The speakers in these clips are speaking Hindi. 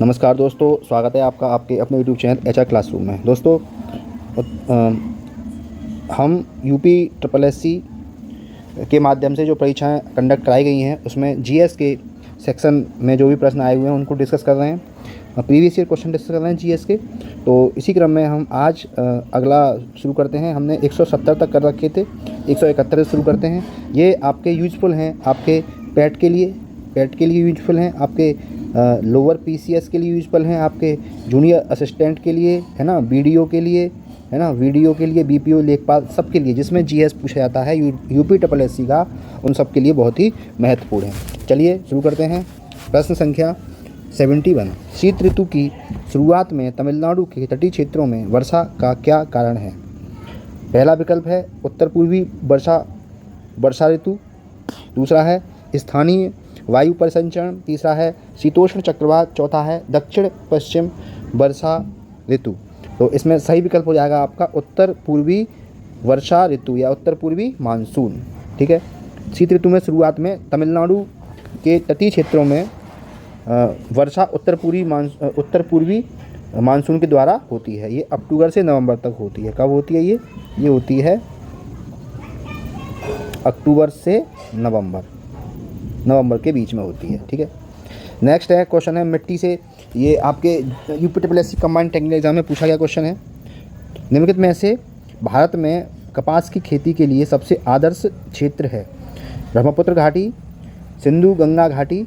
नमस्कार दोस्तों, स्वागत है आपका आपके अपने यूट्यूब चैनल एचआर क्लासरूम में। दोस्तों हम यूपी ट्रिपल एससी के माध्यम से जो परीक्षाएं कंडक्ट कराई गई हैं उसमें जीएस के सेक्शन में जो भी प्रश्न आए हुए हैं उनको डिस्कस कर रहे हैं। प्रीवियस ईयर क्वेश्चन डिस्कस कर रहे हैं जीएस के। तो इसी क्रम में हम आज अगला शुरू करते हैं। हमने 170 तक कर रखे थे, 171 से शुरू करते हैं। ये आपके यूजफुल हैं, आपके पैट के लिए यूजफुल हैं, आपके लोअर पीसीएस के लिए यूजफुल हैं, आपके जूनियर असिस्टेंट के लिए, है ना, वीडियो के लिए, है ना, वीडियो के लिए, बीपीओ, लेखपाल, सब के लिए जिसमें जीएस पूछा जाता है यूपी ट्रिपल एससी का, उन सब के लिए बहुत ही महत्वपूर्ण है। चलिए शुरू करते हैं। प्रश्न संख्या 71। शीत ऋतु की शुरुआत में तमिलनाडु के तटीय क्षेत्रों में वर्षा का क्या कारण है? पहला विकल्प है उत्तर पूर्वी वर्षा ऋतु, दूसरा है स्थानीय वायु परिसंचरण, तीसरा है शीतोष्ण चक्रवात, चौथा है दक्षिण पश्चिम वर्षा ऋतु। तो इसमें सही विकल्प हो जाएगा आपका उत्तर पूर्वी वर्षा ऋतु या उत्तर पूर्वी मानसून। ठीक है। शीत ऋतु में शुरुआत में तमिलनाडु के तटीय क्षेत्रों में वर्षा उत्तर पूर्वी मानसून के द्वारा होती है। ये अक्टूबर से नवंबर तक होती है। कब होती है ये होती है अक्टूबर से नवंबर के बीच में होती है। ठीक है। नेक्स्ट है क्वेश्चन है मिट्टी से। ये आपके UP triple SC combined technical exam में पूछा गया क्वेश्चन है। निम्नलिखित में से भारत में कपास की खेती के लिए सबसे आदर्श क्षेत्र है? ब्रह्मपुत्र घाटी, सिंधु गंगा घाटी,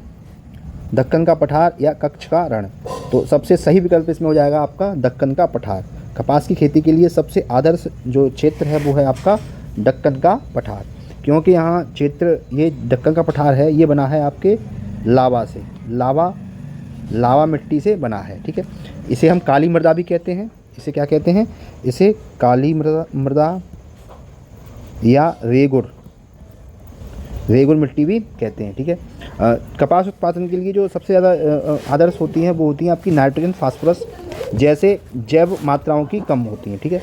दक्कन का पठार या कच्छ का रण। तो सबसे सही विकल्प इसमें हो जाएगा आपका दक्कन का पठार। कपास की खेती के लिए सबसे आदर्श जो क्षेत्र है वो है आपका दक्कन का पठार, क्योंकि यहाँ क्षेत्र ये दक्कन का पठार है, ये बना है आपके लावा से, लावा मिट्टी से बना है। ठीक है। इसे हम काली मृदा भी कहते हैं। इसे क्या कहते हैं? इसे काली मृदा या रेगुर मिट्टी भी कहते हैं। ठीक है। कपास उत्पादन के लिए जो सबसे ज़्यादा आदर्श होती हैं वो होती हैं आपकी नाइट्रोजन, फास्फोरस जैसे जैव मात्राओं की कम होती हैं। ठीक है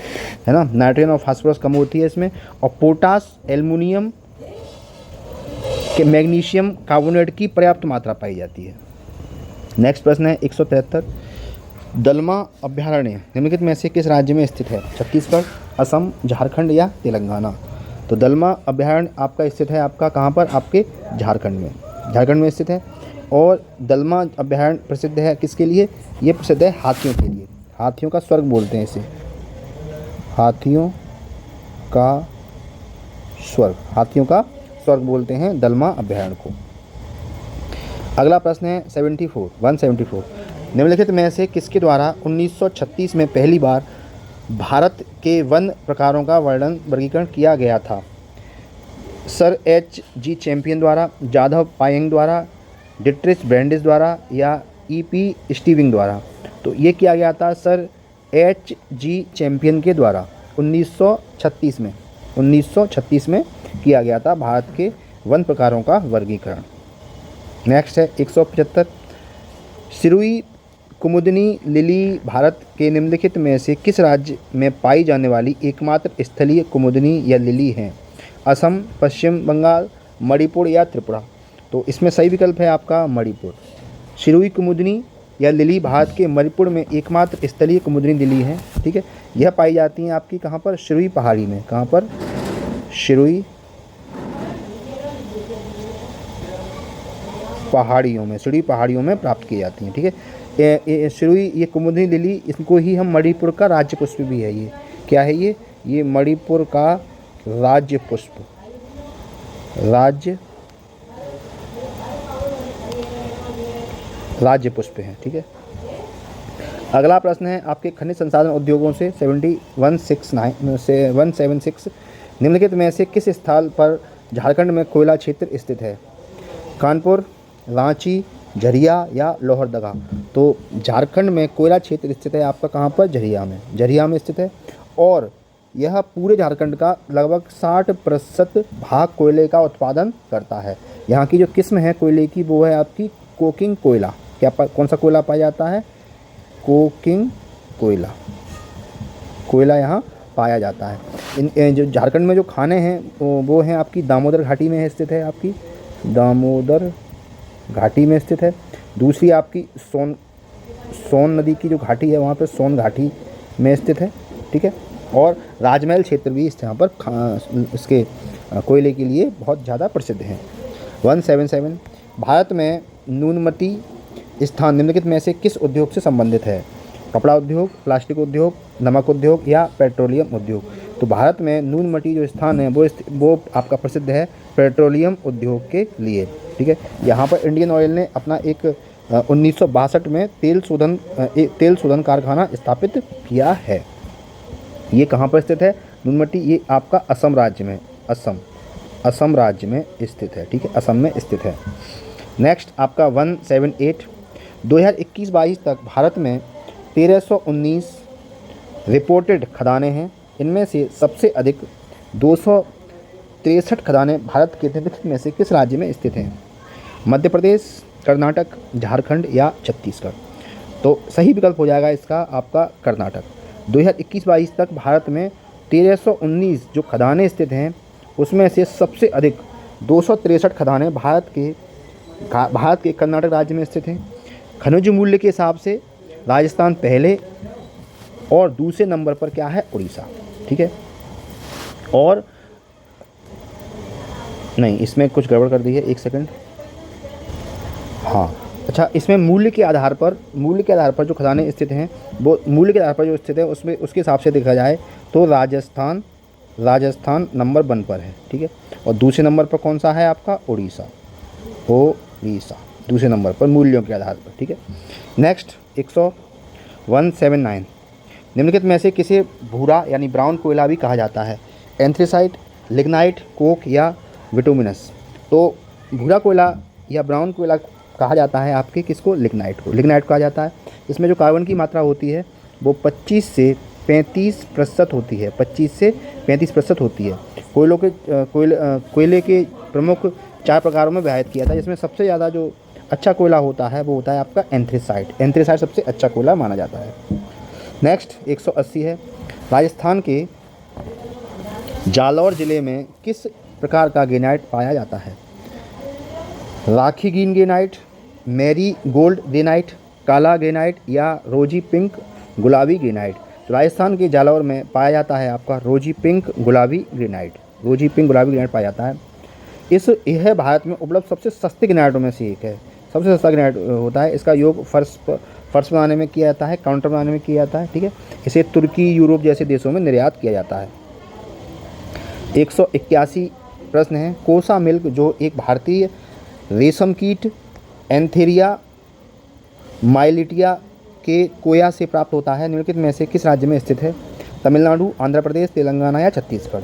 ना। नाइट्रोजन और फास्फोरस कम होती है इसमें, और पोटास, एल्युमिनियम के मैग्नीशियम कार्बोनेट की पर्याप्त मात्रा पाई जाती है। नेक्स्ट प्रश्न है 173। दलमा अभ्यारण्य निम्नलिखित में से किस राज्य में स्थित है? छत्तीसगढ़, असम, झारखंड या तेलंगाना। तो दलमा अभ्यारण्य आपका स्थित है आपका कहाँ पर? आपके झारखंड में स्थित है। और दलमा अभ्यारण्य प्रसिद्ध है किसके लिए? ये प्रसिद्ध है हाथियों के लिए। हाथियों का स्वर्ग बोलते हैं इसे, हाथियों का स्वर्ग बोलते हैं दलमा अभ्यारण्य को। अगला प्रश्न है 174। निम्नलिखित में से किसके द्वारा 1936 में पहली बार भारत के वन प्रकारों का वर्गीकरण किया गया था? Sir H.G. चैंपियन द्वारा, जाधव पायेंग द्वारा, डिट्रिच ब्रैंडिस द्वारा या E.P. स्टीविंग द्वारा। तो ये किया गया था सर H.G. चैंपियन के द्वारा 1936 में किया गया था भारत के वन प्रकारों का वर्गीकरण। नेक्स्ट है 175। सिरुई कुमुदनी लिली भारत के निम्नलिखित में से किस राज्य में पाई जाने वाली एकमात्र स्थलीय कुमुदनी या लिली है? असम, पश्चिम बंगाल, मणिपुर या त्रिपुरा। तो इसमें सही विकल्प है आपका मणिपुर। सिरुई कुमुदनी या लिली भारत के मणिपुर में एकमात्र स्थलीय कुमुदनी लिली है। ठीक है। यह पाई जाती हैं आपकी कहाँ पर? सिरुई पहाड़ी में। कहाँ पर? सिरुई पहाड़ियों में प्राप्त की जाती हैं। ठीक है। सिरुई ये कुमुदनी लिली, इसको ही हम मणिपुर का राज्य पुष्प भी है। ये क्या है? ये मणिपुर का राज्य पुष्प है। ठीक है। अगला प्रश्न है आपके खनिज संसाधन उद्योगों से 176। निम्नलिखित में से किस स्थल पर झारखंड में कोयला क्षेत्र स्थित है? कानपुर, रांची, झरिया या लोहरदगा। तो झारखंड में कोयला क्षेत्र स्थित है आपका कहाँ पर? झरिया में स्थित है। और यह पूरे झारखंड का लगभग 60% भाग कोयले का उत्पादन करता है। यहाँ की जो किस्म है कोयले की वो है आपकी कोकिंग कोयला। कौन सा कोयला पाया जाता है? कोकिंग कोयला यहाँ पाया जाता है। इन जो झारखंड में जो खाने हैं वो हैं आपकी दामोदर घाटी में स्थित है, आपकी दामोदर घाटी में स्थित है। दूसरी आपकी सोन नदी की जो घाटी है वहाँ पे सोन घाटी में स्थित है, ठीक है। और राजमहल क्षेत्र भी इस यहाँ पर इसके कोयले के लिए बहुत ज़्यादा प्रसिद्ध है। 177 भारत में न्यूनमती स्थान निम्नलिखित में से किस उद्योग से संबंधित है? कपड़ा उद्योग, प्लास्टिक उद्योग, नमक उद्योग या पेट्रोलियम उद्योग। तो भारत में न्यूनमती जो स्थान है वो आपका प्रसिद्ध है पेट्रोलियम उद्योग के लिए, ठीक है। यहाँ पर इंडियन ऑयल ने अपना एक 1962 में तेल शोधन कारखाना स्थापित किया है। ये कहाँ पर स्थित है न्यूनमती? ये आपका असम राज्य में, असम राज्य में स्थित है, ठीक है, असम में स्थित है। नेक्स्ट आपका 178 2021-22 तक भारत में 1319 रिपोर्टेड खदानें हैं। इनमें से सबसे अधिक 263 खदानें भारत के निम्नलिखित में से किस राज्य में स्थित हैं? मध्य प्रदेश, कर्नाटक, झारखंड या छत्तीसगढ़। तो सही विकल्प हो जाएगा इसका आपका कर्नाटक। 2021-22 तक भारत में 1319 जो खदानें स्थित हैं उसमें से सबसे अधिक 263 खदानें भारत के कर्नाटक राज्य में स्थित हैं। खनिज मूल्य के हिसाब से राजस्थान पहले और दूसरे नंबर पर क्या है? उड़ीसा, ठीक है। और नहीं, इसमें कुछ गड़बड़ कर दी है, एक सेकंड। हाँ, अच्छा, इसमें मूल्य के आधार पर जो खदानें स्थित हैं वो मूल्य के आधार पर जो स्थित है उसमें उसके हिसाब से देखा जाए तो राजस्थान नंबर 1 पर है, ठीक है। और दूसरे नंबर पर कौन सा है आपका? उड़ीसा दूसरे नंबर पर मूल्यों के आधार पर, ठीक है। नेक्स्ट 179 निम्नलिखित में से किसे भूरा यानी ब्राउन कोयला भी कहा जाता है? एंथ्रेसाइट, लिग्नाइट, कोक या बिटुमिनस। तो भूरा कोयला या ब्राउन कोयला कहा जाता है आपके किसको? लिग्नाइट को कहा जाता है। इसमें जो कार्बन की मात्रा होती है वो 25 से 35% होती है, 25 से 35% होती है। कोयले के प्रमुख 4 प्रकारों में विभाजित किया था, जिसमें सबसे ज़्यादा जो अच्छा कोयला होता है वो होता है आपका एंथ्रेसाइट सबसे अच्छा कोयला माना जाता है। नेक्स्ट 180 है राजस्थान के जालौर ज़िले में किस प्रकार का ग्रेनाइट पाया जाता है? Rakhi green granite, marigold granite, काला ग्रेनाइट या रोजी पिंक गुलाबी ग्रेनाइट। तो राजस्थान के जालौर में पाया जाता है आपका रोजी पिंक गुलाबी ग्रेनाइट पाया जाता है। यह भारत में उपलब्ध सबसे सस्ते ग्रेनाइटों में से एक है, सबसे सस्ता ग्रेनाइट होता है। इसका उपयोग फर्श बनाने में किया जाता है, काउंटर बनाने में किया जाता है, ठीक है। इसे तुर्की, यूरोप जैसे देशों में निर्यात किया जाता है। 181 प्रश्न है कोसा मिल्क जो एक भारतीय रेशम कीट एंथेरिया माइलिटिया के कोया से प्राप्त होता है, निम्नलिखित में से किस राज्य में स्थित है? तमिलनाडु, आंध्र प्रदेश, तेलंगाना या छत्तीसगढ़।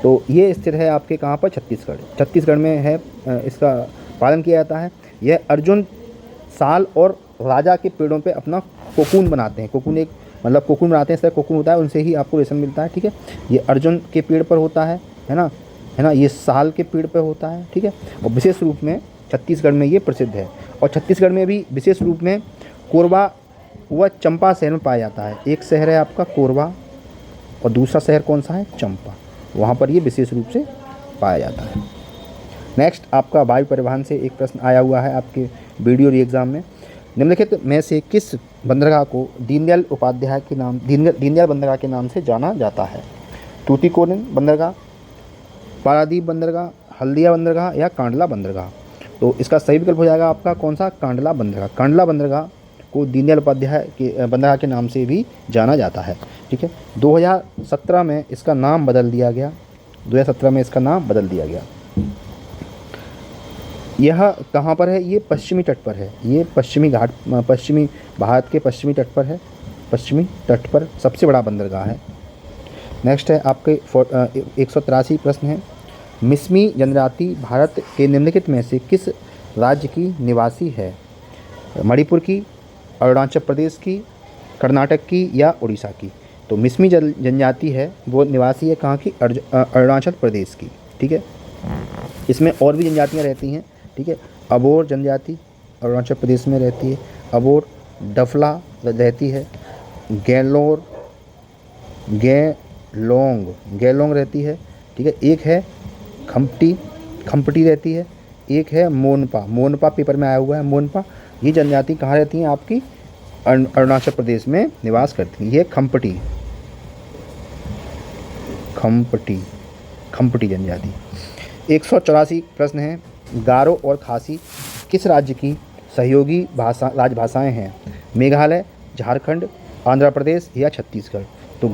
तो ये स्थित है आपके कहाँ पर? छत्तीसगढ़ में है, इसका पालन किया जाता है। यह अर्जुन, साल और राजा के पेड़ों पे अपना कोकून बनाते हैं। कोकून बनाते हैं, इस तरह कोकून होता है, उनसे ही आपको रेशम मिलता है, ठीक है। ये अर्जुन के पेड़ पर होता है ना, ये साल के पेड़ पर होता है, ठीक है। और विशेष रूप में छत्तीसगढ़ में ये प्रसिद्ध है। और छत्तीसगढ़ में भी विशेष रूप में कोरबा व चंपा शहर में पाया जाता है। एक शहर है आपका कोरबा और दूसरा शहर कौन सा है? चंपा। वहाँ पर ये विशेष रूप से पाया जाता है। नेक्स्ट आपका वायु परिवहन से एक प्रश्न आया हुआ है आपके वीडियो एग्जाम में। निम्नलिखित में से किस बंदरगाह को दीनदयाल बंदरगाह के नाम से जाना जाता है? तूतीकोरिन बंदरगाह, पारादीप बंदरगाह, हल्दिया बंदरगाह या कांडला बंदरगाह। तो इसका सही विकल्प हो जाएगा आपका कौन सा? कांडला बंदरगाह को दीनदयाल उपाध्याय के बंदरगाह के नाम से भी जाना जाता है, ठीक है। 2017 में इसका नाम बदल दिया गया। यह कहाँ पर है? ये पश्चिमी तट पर है। ये पश्चिमी भारत के पश्चिमी तट पर है। पश्चिमी तट पर सबसे बड़ा बंदरगाह है। नेक्स्ट है आपके 183 प्रश्न है मिसमी जनजाति भारत के निम्नलिखित में से किस राज्य की निवासी है? मणिपुर की, अरुणाचल प्रदेश की, कर्नाटक की या उड़ीसा की। तो मिसमी जनजाति है वो निवासी है कहाँ की? अरुणाचल प्रदेश की, ठीक है। इसमें और भी जनजातियाँ रहती हैं, ठीक है। अबोर जनजाति अरुणाचल प्रदेश में रहती है, अबोर, डफला रहती है, गैलोंग रहती है, ठीक है। एक है खम्पटी रहती है, एक है मोनपा पेपर में आया हुआ है मोनपा। ये जनजाति कहाँ रहती हैं? आपकी अरुणाचल प्रदेश में निवास करती हैं। ये खम्पटी खम्पटी खम्पटी जनजाति। 184 प्रश्न है, गारो और खासी किस राज्य की सहयोगी राजभाषाएं हैं? मेघालय, झारखंड, आंध्र प्रदेश या छत्तीसगढ़? तो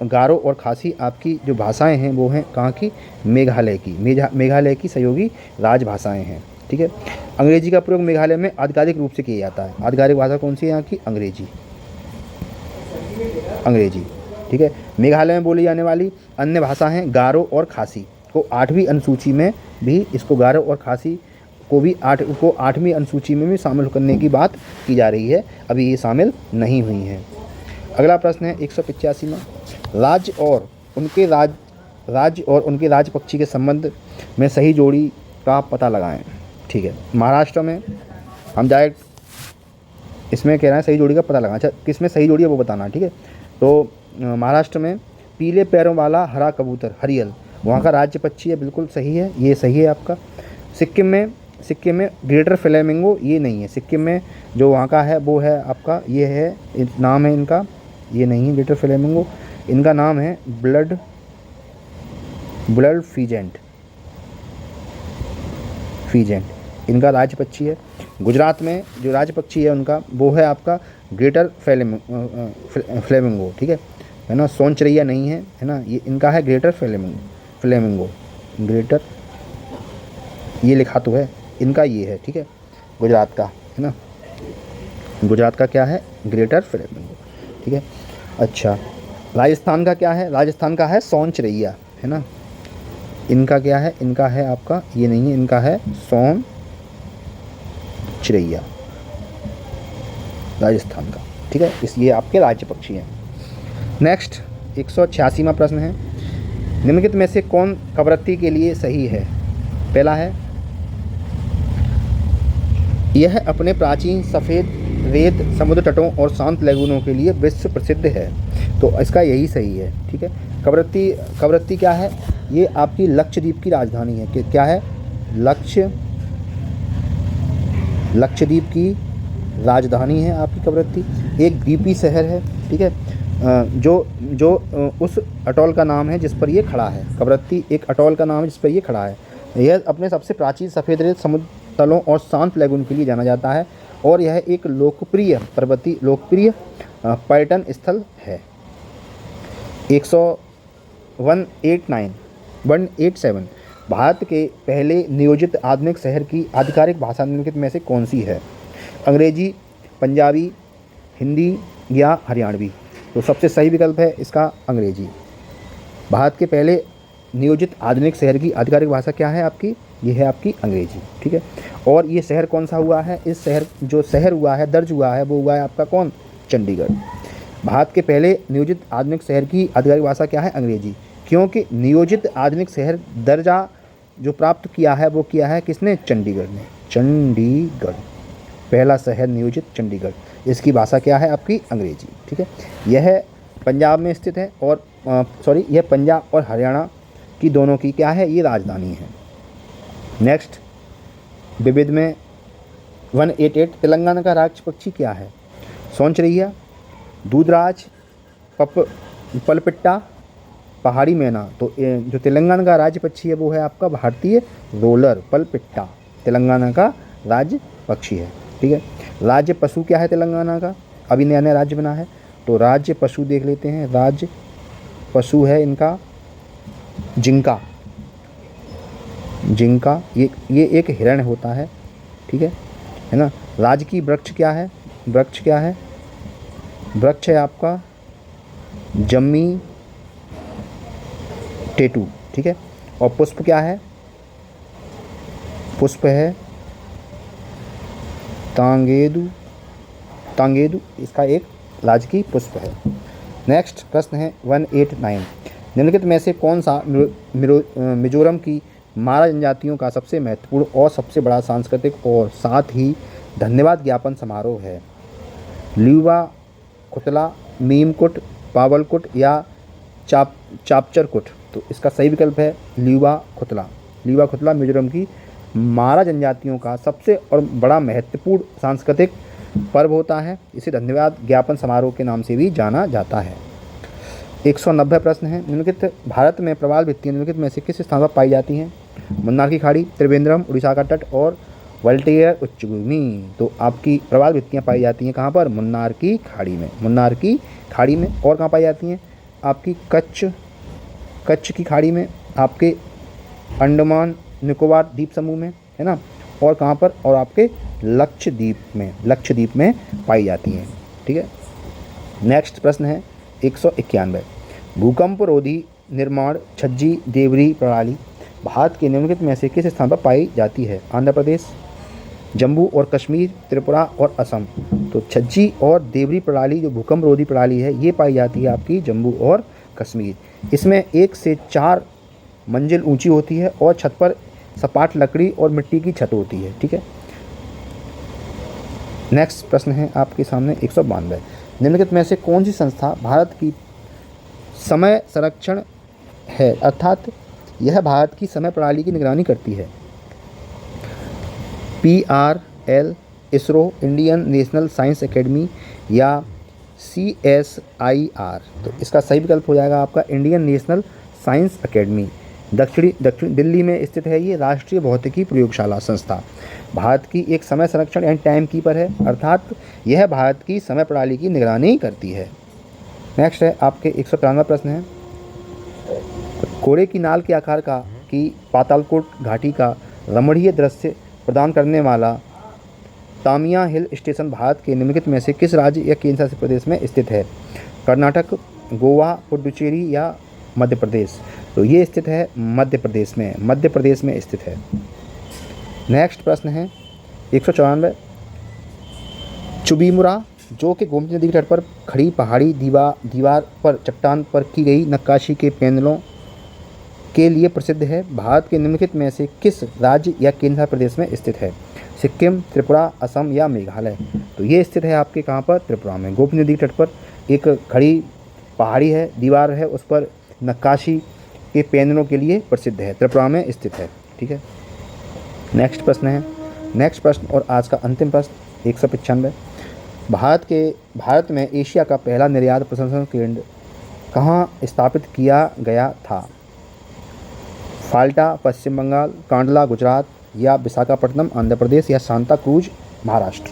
गारो और खासी आपकी जो भाषाएं हैं वो हैं कहाँ की? मेघालय की। मेघालय की सहयोगी राजभाषाएं हैं। ठीक है। अंग्रेजी का प्रयोग मेघालय में आधिकारिक रूप से किया जाता है। आधिकारिक भाषा कौन सी है यहाँ की? अंग्रेजी। ठीक है। मेघालय में बोली जाने वाली अन्य भाषा हैं गारो और खासी को 8वीं अनुसूची में भी, इसको गारो और खासी को भी 8वीं अनुसूची में भी शामिल करने की बात की जा रही है। अभी ये शामिल नहीं हुई हैं। अगला प्रश्न है 185वां, राज्य और उनके राज्य पक्षी के संबंध में सही जोड़ी का पता लगाएं। ठीक है। महाराष्ट्र में हम डायरेक्ट इसमें कह रहे हैं सही जोड़ी का पता लगाएं। अच्छा, किसमें सही जोड़ी है वो बताना। ठीक है। तो महाराष्ट्र में पीले पैरों वाला हरा कबूतर हरियल वहाँ का राज्य पक्षी है, बिल्कुल सही है, ये सही है आपका। सिक्किम में ग्रेटर फ्लेमिंगो, ये नहीं है। सिक्किम में जो वहाँ का है वो है आपका, ये है, नाम है इनका, ये नहीं है ग्रेटर फ्लेमिंगो, इनका नाम है ब्लड फीजेंट इनका राज्य पक्षी है। गुजरात में जो राज्य पक्षी है उनका वो है आपका ग्रेटर फ्लेमिंगो। ठीक है ना, सोनचरैया नहीं है, है ना, ये इनका है ग्रेटर फ्लेमिंगो। ग्रेटर ये लिखा तो है, इनका ये है। ठीक है, गुजरात का, है ना, गुजरात का क्या है? Greater flamingo. ठीक है। अच्छा, राजस्थान का क्या है? राजस्थान का है सोनचरैया, है ना, इनका क्या है? इनका है आपका, ये नहीं है, इनका है सोनचरैया राजस्थान का। ठीक है, ये आपके राज्य पक्षी हैं। नेक्स्ट 186वां प्रश्न है, निम्नलिखित में से कौन कवरत्ती के लिए सही है? पहला है, यह अपने प्राचीन सफ़ेद रेत समुद्र तटों और शांत लैगूनों के लिए विश्व प्रसिद्ध है, तो इसका यही सही है। ठीक है। कवरत्ती क्या है? ये आपकी लक्षद्वीप की राजधानी है। कि क्या है? लक्षद्वीप की राजधानी है आपकी कवरत्ती। एक द्वीपीय शहर है। ठीक है। जो उस अटॉल का नाम है जिस पर ये खड़ा है। कवरत्ती एक अटॉल का नाम है जिस पर ये खड़ा है। यह अपने सबसे प्राचीन सफ़ेद रेत समुद्र तलों और शांत लैगून के लिए जाना जाता है और यह एक लोकप्रिय पर्यटन स्थल है। 187 भारत के पहले नियोजित आधुनिक शहर की आधिकारिक भाषा निम्नलिखित में से कौन सी है? अंग्रेजी, पंजाबी, हिंदी या हरियाणवी? तो सबसे सही विकल्प है इसका अंग्रेजी। भारत के पहले नियोजित आधुनिक शहर की आधिकारिक भाषा क्या है आपकी? ये है आपकी अंग्रेजी। ठीक है। और ये शहर कौन सा हुआ है? इस शहर हुआ है, दर्ज हुआ है, वो हुआ है आपका कौन? चंडीगढ़। भारत के पहले नियोजित आधुनिक शहर की आधिकारिक भाषा क्या है? अंग्रेजी। क्योंकि नियोजित आधुनिक शहर दर्जा जो प्राप्त किया है वो किया है किसने? चंडीगढ़ ने। चंडीगढ़ पहला शहर नियोजित चंडीगढ़। इसकी भाषा क्या है आपकी? अंग्रेजी। ठीक है। यह पंजाब में स्थित है और यह पंजाब और हरियाणा की दोनों की क्या है? ये राजधानी है। नेक्स्ट विविध में 188 तेलंगाना का राज्य पक्षी क्या है? सोनचरैया, दूधराज, पलपिट्टा, पहाड़ी मैना? तो जो तेलंगाना का राज्य पक्षी है वो है आपका भारतीय रोलर पलपिट्टा, तेलंगाना का राज्य पक्षी है। ठीक है। राज्य पशु क्या है तेलंगाना का? अभी नया नया राज्य बना है, तो राज्य पशु देख लेते हैं। राज्य पशु है इनका जिंका। ये एक हिरण होता है। ठीक है ना। राज्य की वृक्ष क्या है? वृक्ष है आपका जम्मी टेटू। ठीक है। और पुष्प क्या है? पुष्प है तांगेदू, इसका एक राज्य की पुष्प है। नेक्स्ट प्रश्न है 189, निम्नलिखित में से कौन सा मिजोरम की मारा जनजातियों का सबसे महत्वपूर्ण और सबसे बड़ा सांस्कृतिक और साथ ही धन्यवाद ज्ञापन समारोह है? ल्यूवा खुतला, मीमकुट, पावलकुट या चापचरकुट? तो इसका सही विकल्प है ल्यूवा खुतला मिजोरम की मारा जनजातियों का सबसे और बड़ा महत्वपूर्ण सांस्कृतिक पर्व होता है। इसे धन्यवाद ज्ञापन समारोह के नाम से भी जाना जाता है। 190 प्रश्न है, निम्नलिखित भारत में प्रवाल भित्तियाँ निम्नलिखित में से किस स्थान पर पाई जाती हैं? मुन्नार की खाड़ी, त्रिवेंद्रम, उड़ीसा का तट और वल्टियर उच्चभूमि। तो आपकी प्रवाल भित्तियाँ पाई जाती हैं कहाँ पर? मुन्नार की खाड़ी में। मुन्नार की खाड़ी में। और कहाँ पाई जाती हैं? आपकी कच्छ की खाड़ी में, आपके अंडमान निकोबार द्वीप समूह में, है ना। और कहाँ पर? और आपके लक्षद्वीप में पाई जाती हैं। ठीक है। नेक्स्ट प्रश्न है 191, भूकंप रोधी निर्माण छज्जी देवरी प्रणाली भारत के निम्नलिखित में से किस स्थान पर पाई जाती है? आंध्र प्रदेश, जम्मू और कश्मीर, त्रिपुरा और असम। तो छज्जी और देवरी प्रणाली जो भूकंप रोधी प्रणाली है ये पाई जाती है आपकी जम्मू और कश्मीर। इसमें 1 से 4 मंजिल ऊंची होती है और छत पर सपाट लकड़ी और मिट्टी की छत होती है। ठीक है। नेक्स्ट प्रश्न है आपके सामने 192, निम्नलिखित में से कौन सी संस्था भारत की समय संरक्षण है, अर्थात यह भारत की समय प्रणाली की निगरानी करती है? PRL, ISRO, Indian national science academy या CSIR। तो इसका सही विकल्प हो जाएगा आपका इंडियन नेशनल साइंस एकेडमी। दक्षिण दिल्ली में स्थित है ये राष्ट्रीय भौतिकी प्रयोगशाला संस्था। भारत की एक समय संरक्षण एंड टाइम कीपर है, अर्थात यह भारत की समय प्रणाली की निगरानी करती है। नेक्स्ट है आपके 193 प्रश्न है, कोड़े की नाल के आकार की पातालकोट घाटी का रमणीय दृश्य प्रदान करने वाला तामिया हिल स्टेशन भारत के निम्नलिखित में से किस राज्य या केंद्र शासित प्रदेश में स्थित है? कर्नाटक, गोवा, पुडुचेरी या मध्य प्रदेश। तो ये स्थित है मध्य प्रदेश में स्थित है। नेक्स्ट प्रश्न है 194, चुबीमुरा जो कि गोमती नदी के तट पर खड़ी पहाड़ी दीवार पर चट्टान पर की गई नक्काशी के पैनलों के लिए प्रसिद्ध है, भारत के निम्नलिखित में से किस राज्य या केंद्र प्रदेश में स्थित है? सिक्किम, त्रिपुरा, असम या मेघालय। तो ये स्थित है आपके कहाँ पर? त्रिपुरा में। गोमती नदी के तट पर एक खड़ी पहाड़ी है, दीवार है, उस पर नक्काशी के पैनलों के लिए प्रसिद्ध है, त्रिपुरा में स्थित है। ठीक है। नेक्स्ट प्रश्न और आज का अंतिम प्रश्न 195, भारत में एशिया का पहला निर्यात प्रसंस्करण केंद्र कहाँ स्थापित किया गया था? फाल्टा, पश्चिम बंगाल, कांडला, गुजरात या विशाखापट्टनम, आंध्र प्रदेश या सांता क्रूज, महाराष्ट्र।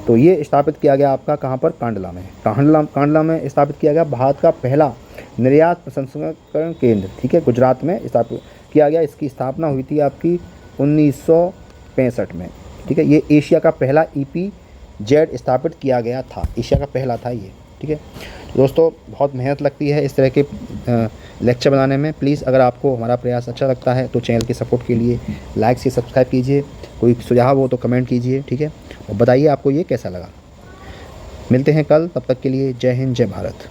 तो ये स्थापित किया गया आपका कहाँ पर? कांडला में। कांडला में स्थापित किया गया भारत का पहला निर्यात प्रसंस्करण केंद्र। ठीक है। गुजरात में स्थापित किया गया। इसकी स्थापना हुई थी आपकी 1965 में। ठीक है। ये एशिया का पहला EPZ स्थापित किया गया था, एशिया का पहला था ये। ठीक है। दोस्तों बहुत मेहनत लगती है इस तरह के लेक्चर बनाने में। प्लीज़ अगर आपको हमारा प्रयास अच्छा लगता है तो चैनल के सपोर्ट के लिए लाइक से सब्सक्राइब कीजिए। कोई सुझाव हो तो कमेंट कीजिए। ठीक है। और बताइए आपको ये कैसा लगा। मिलते हैं कल, तब तक के लिए जय हिंद, जय भारत।